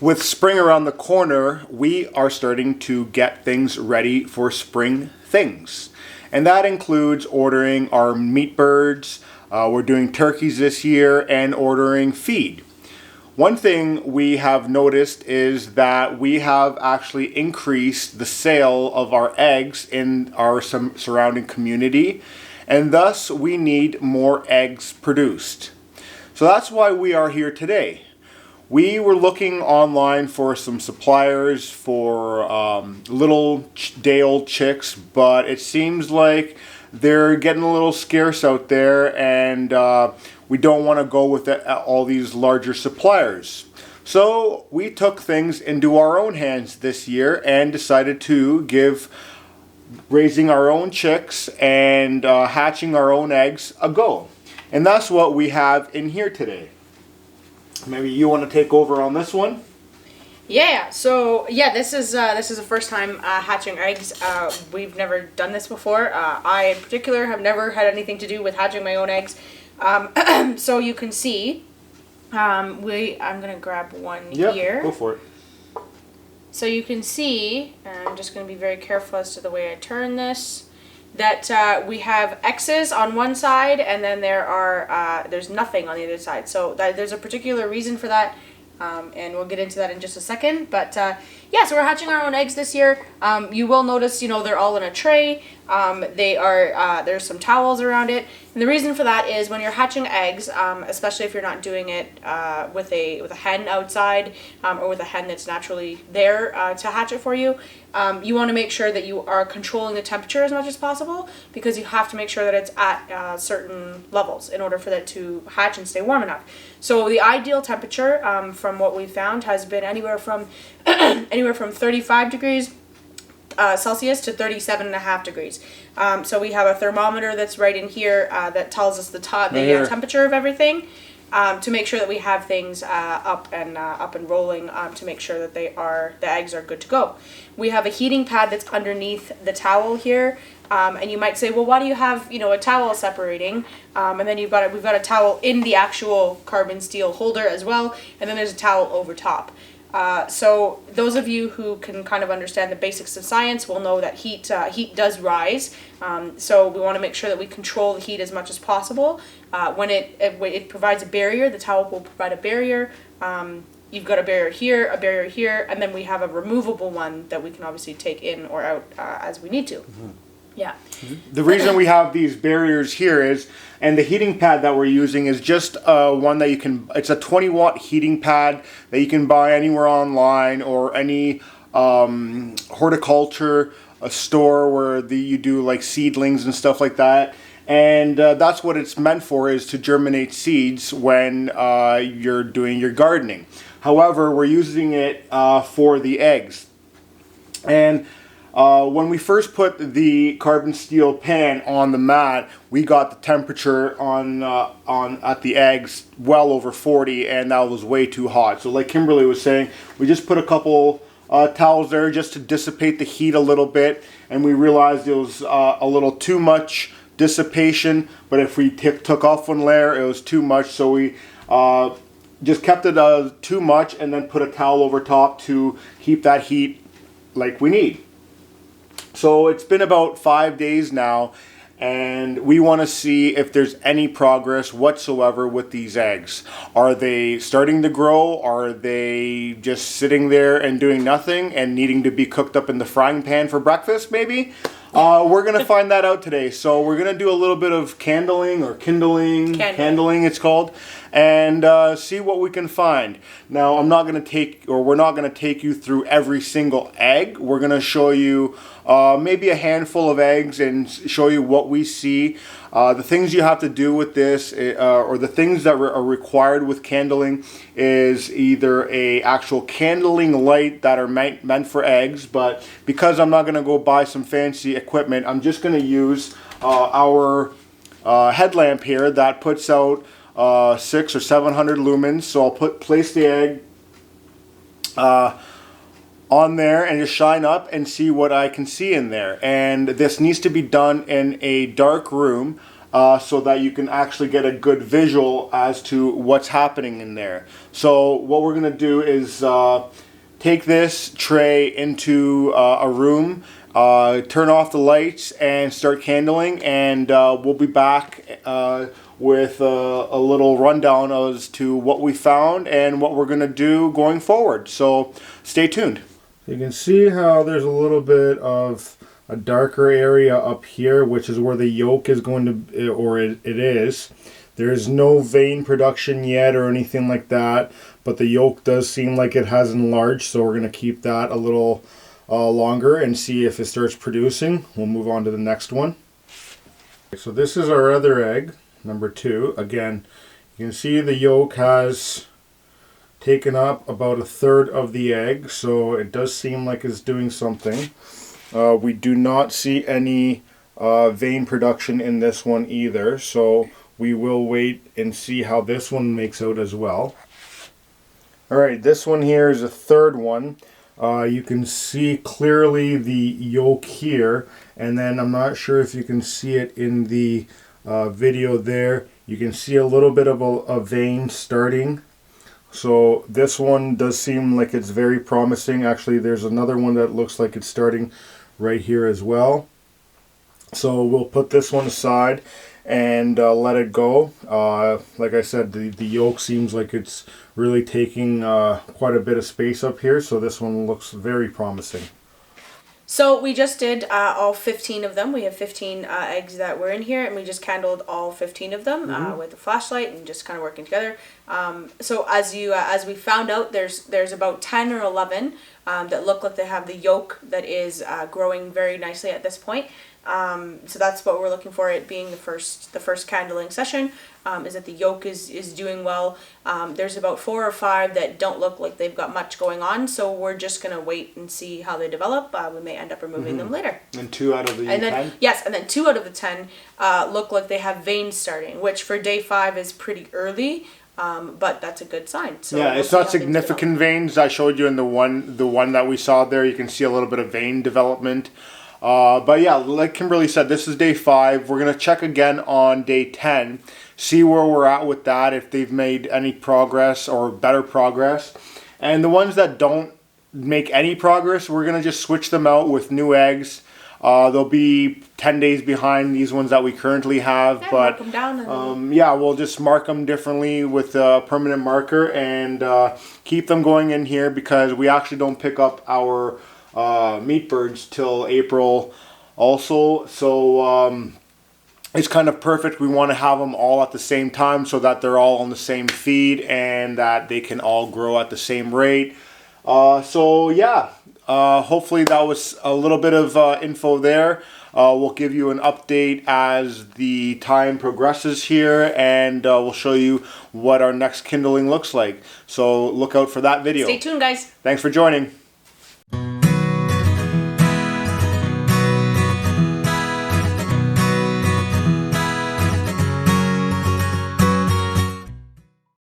With spring around the corner, we are starting to get things ready for spring things. And that includes ordering our meat birds, we're doing turkeys this year, and ordering feed. One thing we have noticed is that we have actually increased the sale of our eggs in our surrounding community, and thus we need more eggs produced. So that's why we are here today. We were looking online for some suppliers for little day-old chicks, but it seems like they're getting a little scarce out there, and we don't want to go with all these larger suppliers. So we took things into our own hands this year and decided to give raising our own chicks and hatching our own eggs a go. And that's what we have in here today. Maybe you want to take over on this one? Yeah. So this is the first time hatching eggs. We've never done this before. I in particular have never had anything to do with hatching my own eggs. So you can see, I'm gonna grab one here. Go for it. So you can see, and I'm just gonna be very careful as to the way I turn this, that we have X's on one side, and then there's nothing on the other side. So there's a particular reason for that, and we'll get into that in just a second. But so we're hatching our own eggs this year. You will notice, they're all in a tray. There's some towels around it, and the reason for that is when you're hatching eggs, especially if you're not doing it with a hen outside or with a hen that's naturally there to hatch it for you. You want to make sure that you are controlling the temperature as much as possible, because you have to make sure that it's at certain levels in order for that to hatch and stay warm enough. So the ideal temperature, from what we've found, has been anywhere from 35 degrees Celsius to 37.5 degrees. So we have a thermometer that's right in here that tells us the temperature of everything. To make sure that we have things up and rolling, to make sure that the eggs are good to go. We have a heating pad that's underneath the towel here, and you might say, well, why do you have a towel separating? And then we've got a towel in the actual carbon steel holder as well, and then there's a towel over top. So those of you who can kind of understand the basics of science will know that heat does rise. So we want to make sure that we control the heat as much as possible. When it provides a barrier, the towel will provide a barrier. You've got a barrier here, and then we have a removable one that we can obviously take in or out as we need to. Mm-hmm. Yeah. The reason we have these barriers here is, and the heating pad that we're using is just one that it's a 20-watt heating pad that you can buy anywhere online, or any horticulture store where you do like seedlings and stuff like that. And that's what it's meant for, is to germinate seeds when you're doing your gardening. However, we're using it for the eggs. And when we first put the carbon steel pan on the mat, we got the temperature at the eggs well over 40, and that was way too hot. So like Kimberly was saying, we just put a couple towels there just to dissipate the heat a little bit, and we realized it was a little too much dissipation. But if we took off one layer, it was too much, so we just kept it too much, and then put a towel over top to keep that heat like we need. So it's been about 5 days now, and we want to see if there's any progress whatsoever with these eggs. Are they starting to grow? Are they just sitting there and doing nothing and needing to be cooked up in the frying pan for breakfast, maybe? We're going to find that out today. So we're going to do a little bit of kindling it's called, and see what we can find. Now, we're not going to take you through every single egg. We're going to show you maybe a handful of eggs and show you what we see. The things you have to do with this, or the things that are required with candling, is either a actual candling light that are meant for eggs, but because I'm not going to go buy some fancy equipment, I'm just going to use our headlamp here that puts out 600 or 700 lumens. So I'll place the egg on there and just shine up and see what I can see in there. And this needs to be done in a dark room. so that you can actually get a good visual as to what's happening in there. So what we're going to do is take this tray into a room, turn off the lights and start candling, and we'll be back with a little rundown as to what we found and what we're going to do going forward. So stay tuned. You can see how there's a little bit of a darker area up here, which is where the yolk is going to, or it is. There's no vein production yet or anything like that, but the yolk does seem like it has enlarged, so we're going to keep that a little longer and see if it starts producing. We'll move on to the next one. So this is our other egg, number 2. Again, you can see the yolk has taken up about 1/3 of the egg, so it does seem like it's doing something. We do not see any vein production in this one either, so we will wait and see how this one makes out as well. Alright, this one here is a 3rd one. You can see clearly the yolk here, and then I'm not sure if you can see it in the video there. You can see a little bit of a vein starting. So this one does seem like it's very promising. Actually, there's another one that looks like it's starting right here as well. So we'll put this one aside and let it go. Like I said, the yolk seems like it's really taking quite a bit of space up here, so this one looks very promising. So we just did all 15 of them. We have 15 eggs that were in here, and we just candled all 15 of them with a flashlight and just kind of working together. So as we found out, there's about 10 or 11 that look like they have the yolk that is growing very nicely at this point. So that's what we're looking for, it being the first candling session, is that the yolk is doing well. There's about 4 or 5 that don't look like they've got much going on, so we're just going to wait and see how they develop. We may end up removing them later. And 2 out of the 10? Yes, and then 2 out of the 10 look like they have veins starting, which for day 5 is pretty early. But that's a good sign. So yeah, it's not significant veins. I showed you in the one that we saw there. You can see a little bit of vein development. But yeah, like Kimberly said, this is day 5. We're going to check again on day 10, see where we're at with that, if they've made any progress or better progress. And the ones that don't make any progress, we're going to just switch them out with new eggs. They'll be 10 days behind these ones that we currently have, yeah, but mark them down and yeah, we'll just mark them differently with a permanent marker and keep them going in here, because we actually don't pick up our meat birds till April also, so it's kind of perfect. We want to have them all at the same time so that they're all on the same feed and that they can all grow at the same rate. So yeah, hopefully that was a little bit of info there. We'll give you an update as the time progresses here, and we'll show you what our next kindling looks like. So look out for that video. stay tuned, guys. Thanks for joining.